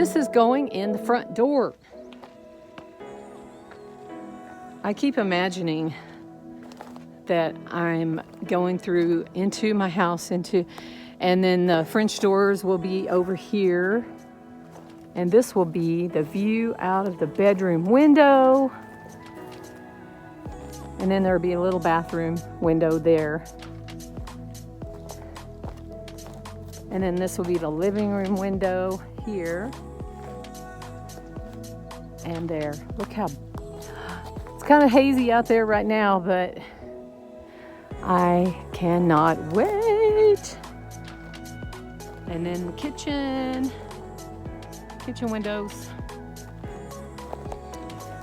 this is going in the front door. I keep imagining that I'm going through into my house, and then the French doors will be over here. And this will be the view out of the bedroom window. And then there'll be a little bathroom window there. And then this will be the living room window here. And there. Look how, it's kind of hazy out there right now, but I cannot wait. And then the kitchen windows.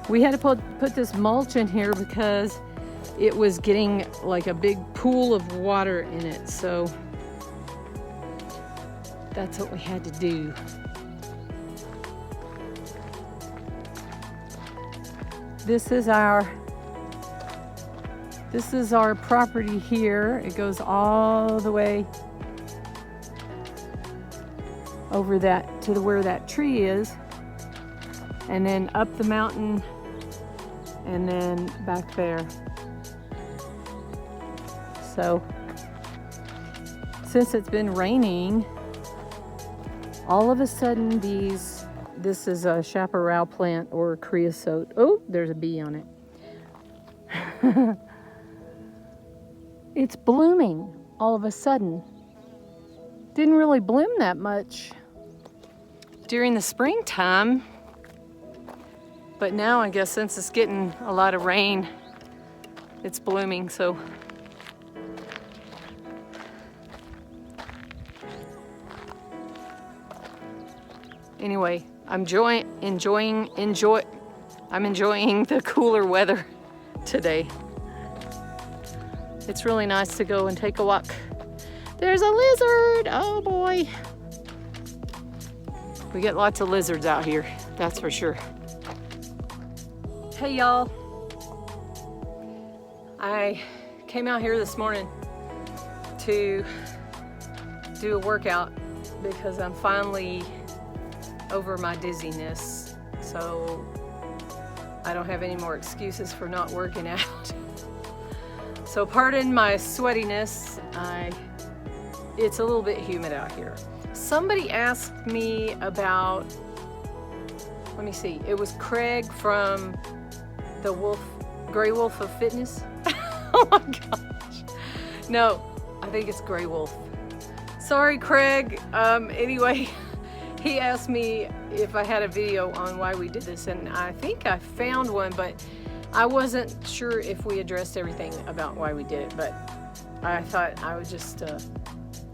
We had to put this mulch in here because it was getting like a big pool of water in it. So that's what we had to do. This is our property here. It goes all the way over that to where that tree is, and then up the mountain, and then back there. So since it's been raining, all of a sudden this is a chaparral plant or creosote. Oh, there's a bee on it. It's blooming all of a sudden. Didn't really bloom that much during the springtime, but now I guess since it's getting a lot of rain, it's blooming. So anyway, I'm enjoying the cooler weather today. It's really nice to go and take a walk. There's a lizard, oh boy. We get lots of lizards out here, that's for sure. Hey y'all. I came out here this morning to do a workout because I'm finally over my dizziness. So I don't have any more excuses for not working out. So pardon my sweatiness. It's a little bit humid out here. Somebody asked me about, let me see, it was Craig from the Grey Wolf of Fitness. Oh my gosh. No, I think it's Grey Wolf. Sorry, Craig. Anyway, he asked me if I had a video on why we did this, and I think I found one, but I wasn't sure if we addressed everything about why we did it, but I thought I would just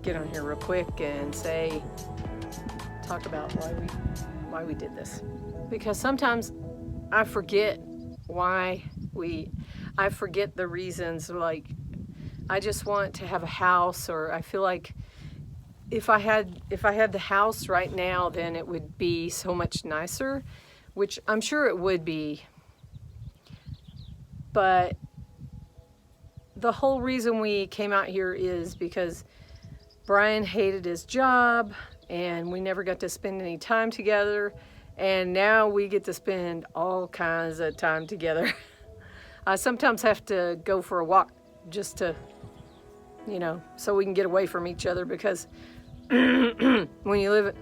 get on here real quick and talk about why we did this. Because sometimes I forget I forget the reasons. Like, I just want to have a house, or I feel like if I had the house right now, then it would be so much nicer, which I'm sure it would be. But the whole reason we came out here is because Brian hated his job and we never got to spend any time together, and now we get to spend all kinds of time together. I sometimes have to go for a walk just to, so we can get away from each other, because when you live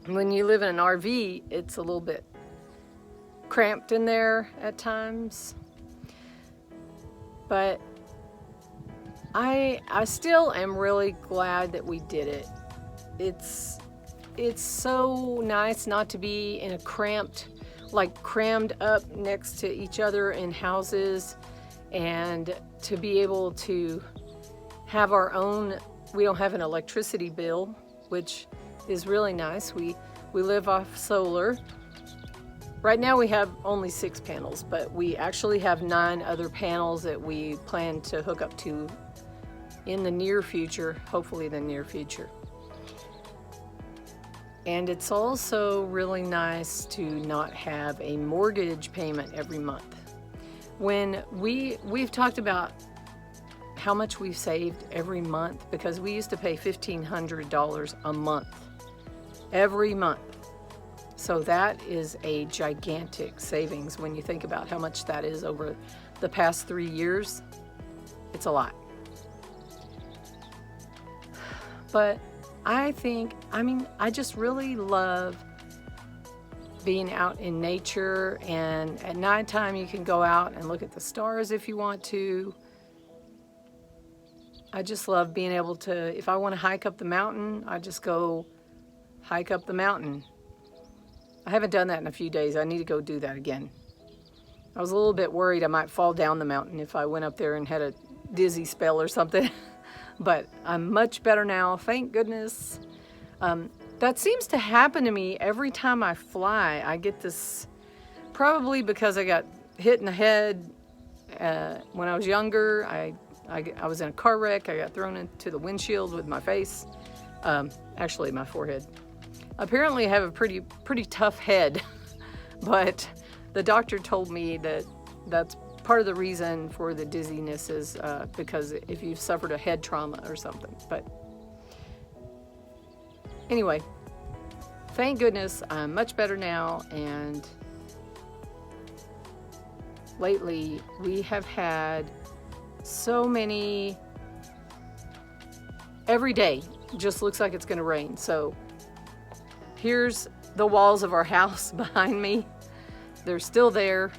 in an RV, it's a little bit cramped in there at times. But I still am really glad that we did it. It's so nice not to be in a crammed up next to each other in houses, and to be able to have our own. We don't have an electricity bill, which is really nice. We live off solar. Right now we have only 6 panels, but we actually have 9 other panels that we plan to hook up to in the near future, hopefully the near future. And it's also really nice to not have a mortgage payment every month. When we've talked about how much we've saved every month, because we used to pay $1,500 a month, every month. So that is a gigantic savings when you think about how much that is over the past 3 years. It's a lot. But I just really love being out in nature, and at nighttime you can go out and look at the stars if you want to. I just love being able to, if I want to hike up the mountain, I just go hike up the mountain. I haven't done that in a few days. I need to go do that again. I was a little bit worried I might fall down the mountain if I went up there and had a dizzy spell or something. But I'm much better now, thank goodness. That seems to happen to me every time I fly. I get this, probably because I got hit in the head when I was younger. I was in a car wreck. I got thrown into the windshield with my face. Actually, my forehead. Apparently, I have a pretty tough head, but the doctor told me that that's part of the reason for the dizziness is because if you've suffered a head trauma or something. But anyway, thank goodness I'm much better now, and lately we have had so many, every day just looks like it's going to rain. So here's the walls of our house behind me. They're still there.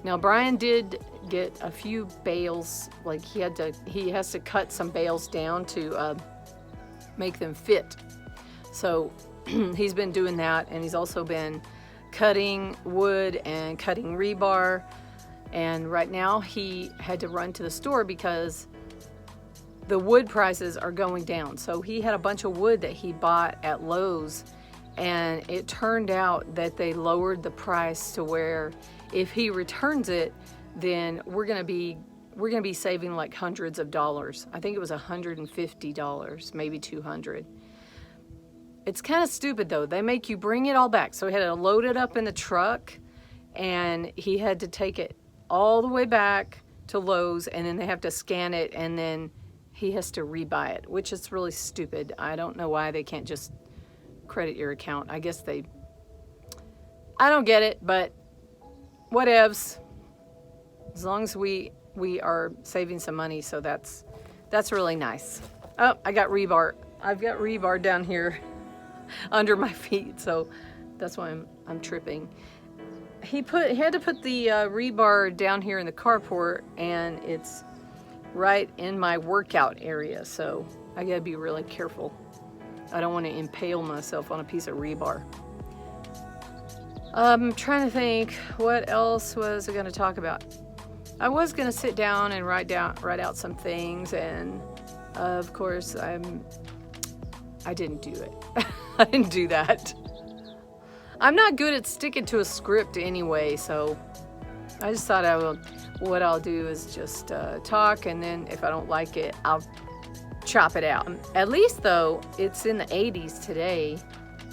Now Brian did get a few bales, like he has to cut some bales down to make them fit. So he's been doing that, and he's also been cutting wood and cutting rebar. And right now he had to run to the store because the wood prices are going down. So he had a bunch of wood that he bought at Lowe's, and it turned out that they lowered the price to where if he returns it, then we're gonna be saving like hundreds of dollars. I think it was $150, maybe $200. It's kind of stupid though. They make you bring it all back. So he had to load it up in the truck, and he had to take it all the way back to Lowe's, and then they have to scan it, and then he has to rebuy it, which is really stupid. I don't know why they can't just credit your account. I guess I don't get it, but whatevs. As long as we are saving some money, so that's really nice. Oh, I got rebar. I've got rebar down here under my feet, so that's why I'm tripping. He had to put the rebar down here in the carport, and it's right in my workout area, so I gotta be really careful. I don't want to impale myself on a piece of rebar. I'm trying to think, what else was I going to talk about? I was going to sit down and write out some things, and of course I didn't do it. I didn't do that. I'm not good at sticking to a script anyway, so I just thought what I'll do is just talk, and then if I don't like it, I'll chop it out. At least though, it's in the 80s today,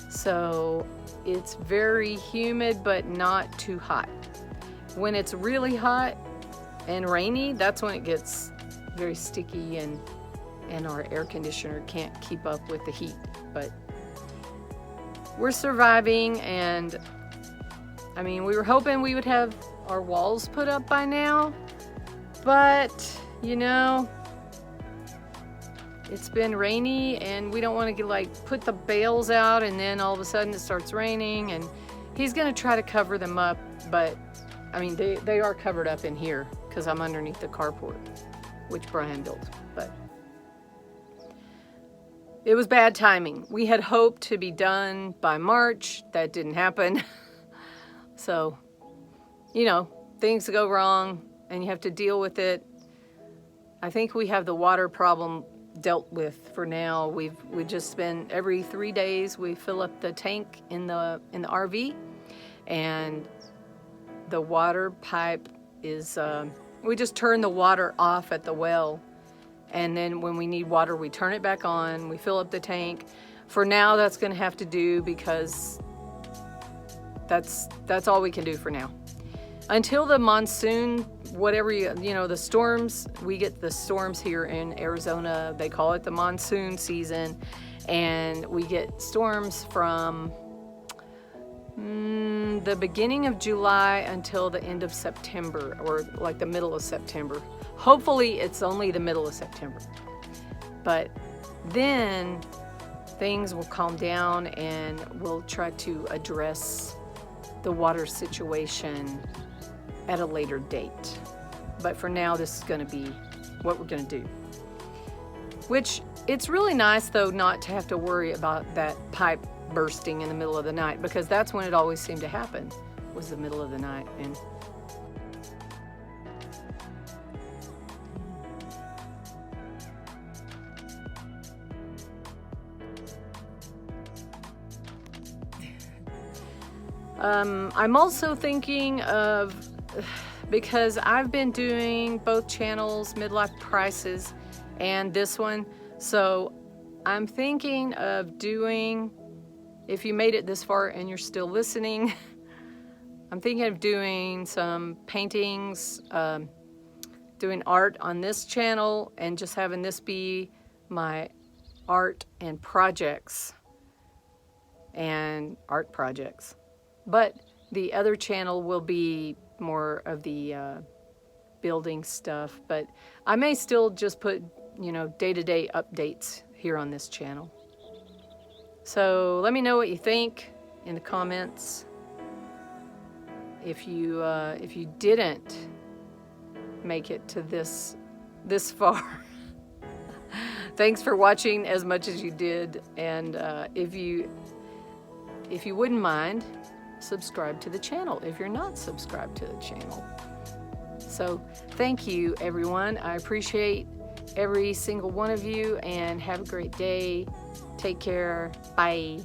so it's very humid but not too hot. When it's really hot and rainy, that's when it gets very sticky, and our air conditioner can't keep up with the heat. But we're surviving, and I mean, we were hoping we would have our walls put up by now, but you know, it's been rainy, and we don't want to put the bales out and then all of a sudden it starts raining, and he's going to try to cover them up, but I mean, they are covered up in here because I'm underneath the carport, which Brian built. But it was bad timing. We had hoped to be done by March. That didn't happen. So, you know, things go wrong and you have to deal with it. I think we have the water problem dealt with for now. We just been, every 3 days we fill up the tank in the RV, and the water pipe is we just turn the water off at the well, and then when we need water we turn it back on, we fill up the tank. For now that's going to have to do, because that's all we can do for now until the monsoon, whatever, you know, the storms. We get the storms here in Arizona. They call it the monsoon season, and we get storms from the beginning of July until the end of September, or like the middle of September. Hopefully it's only the middle of September. But then things will calm down and we'll try to address the water situation at a later date. But for now, this is going to be what we're going to do. Which, it's really nice though not to have to worry about that pipe bursting in the middle of the night, because that's when it always seemed to happen, was the middle of the night. And I'm also thinking of, because I've been doing both channels, Midlife Crisis and this one, so I'm thinking of doing, if you made it this far and you're still listening, I'm thinking of doing some paintings, doing art on this channel, and just having this be my art and projects and art projects. But the other channel will be more of the building stuff, but I may still just put, you know, day-to-day updates here on this channel. So let me know what you think in the comments. If you didn't make it to this far, thanks for watching as much as you did, and if you wouldn't mind, subscribe to the channel if you're not subscribed to the channel. So thank you, everyone. I appreciate every single one of you, and have a great day. Take care. Bye.